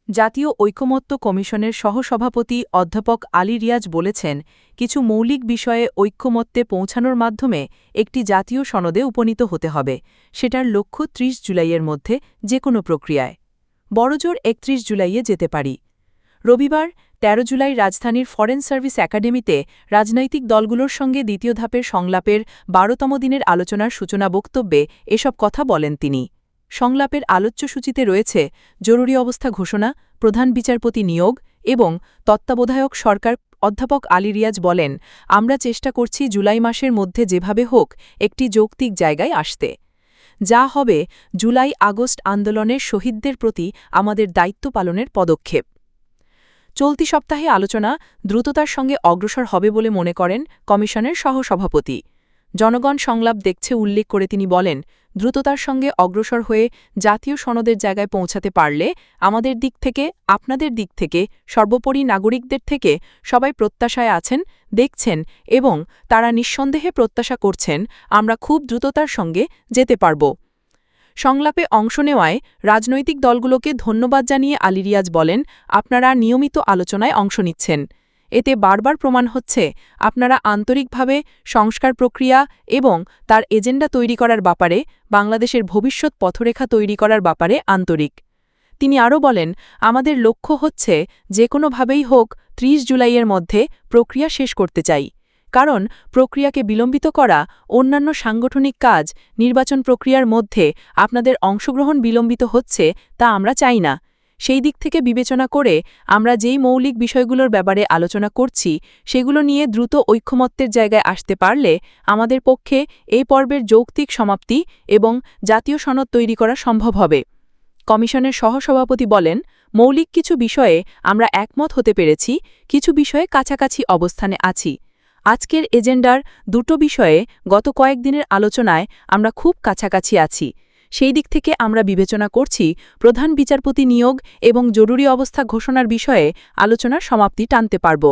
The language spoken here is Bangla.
জাতীয় ঐকমত্য কমিশনের সহসভাপতি অধ্যাপক আলী রিয়াজ বলেছেন, কিছু মৌলিক বিষয়ে ঐকমত্যে পৌঁছানোর মাধ্যমে একটি জাতীয় সনদে উপনীত হতে হবে। সেটার লক্ষ্য ৩০ জুলাইয়ের মধ্যে যে কোনো প্রক্রিয়ায়। বড়জোর ৩১ জুলাইয়ে যেতে পারি। রবিবার ১৩ জুলাই রাজধানীর ফরেন সার্ভিস একাডেমিতে রাজনৈতিক দলগুলোর সঙ্গে দ্বিতীয় ধাপের সংলাপের ১২তম দিনের আলোচনার সূচনা বক্তব্যে এসব কথা বলেন তিনি। সংলাপের আলোচ্যসূচিতে রয়েছে জরুরি অবস্থা ঘোষণা, প্রধান বিচারপতি নিয়োগ এবং তত্ত্বাবধায়ক সরকার। অধ্যাপক আলী রিয়াজ বলেন, আমরা চেষ্টা করছি জুলাই মাসের মধ্যে যেভাবে হোক একটি যৌক্তিক জায়গায় আসতে। যা হবে জুলাই আগস্ট আন্দোলনের শহীদদের প্রতি আমাদের দায়িত্ব পালনের পদক্ষেপ। চলতি সপ্তাহে আলোচনা দ্রুততার সঙ্গে অগ্রসর হবে বলে মনে করেন কমিশনের সহসভাপতি। জনগণ সংলাপ দেখছে উল্লেখ করে তিনি বলেন, দ্রুততার সঙ্গে অগ্রসর হয়ে জাতীয় সনদের জায়গায় পৌঁছাতে পারলে আমাদের দিক থেকে, আপনাদের দিক থেকে, সর্বোপরি নাগরিকদের থেকে সবাই প্রত্যাশায় আছেন, দেখছেন এবং তারা নিঃসন্দেহে প্রত্যাশা করছেন আমরা খুব দ্রুততার সঙ্গে যেতে পারব। সংলাপে অংশ নেওয়ায় রাজনৈতিক দলগুলোকে ধন্যবাদ জানিয়ে আলী রিয়াজ বলেন, আপনারা নিয়মিত আলোচনায় অংশ নিচ্ছেন। এতে বারবার প্রমাণ হচ্ছে আপনারা আন্তরিকভাবে সংস্কার প্রক্রিয়া এবং তার এজেন্ডা তৈরি করার ব্যাপারে, বাংলাদেশের ভবিষ্যৎ পথরেখা তৈরি করার ব্যাপারে আন্তরিক। তিনি আরও বলেন, আমাদের লক্ষ্য হচ্ছে যে কোনোভাবেই হোক ৩০ জুলাইয়ের মধ্যে প্রক্রিয়া শেষ করতে চাই। কারণ প্রক্রিয়াকে বিলম্বিত করা, অন্যান্য সাংগঠনিক কাজ, নির্বাচন প্রক্রিয়ার মধ্যে আপনাদের অংশগ্রহণ বিলম্বিত হচ্ছে তা আমরা চাই না। সেই দিক থেকে বিবেচনা করে আমরা যেই মৌলিক বিষয়গুলোর ব্যাপারে আলোচনা করছি সেগুলো নিয়ে দ্রুত ঐকমত্যের জায়গায় আসতে পারলে আমাদের পক্ষে এই পর্বের যৌক্তিক সমাপ্তি এবং জাতীয় সনদ তৈরি করা সম্ভব হবে। কমিশনের সহসভাপতি বলেন, মৌলিক কিছু বিষয়ে আমরা একমত হতে পেরেছি, কিছু বিষয়ে কাছাকাছি অবস্থানে আছি। আজকের এজেন্ডার দুটো বিষয়ে গত কয়েকদিনের আলোচনায় আমরা খুব কাছাকাছি আছি। সেই দিক থেকে আমরা বিবেচনা করছি প্রধান বিচারপতি নিয়োগ এবং জরুরি অবস্থা ঘোষণার বিষয়ে আলোচনার সমাপ্তি টানতে পারব।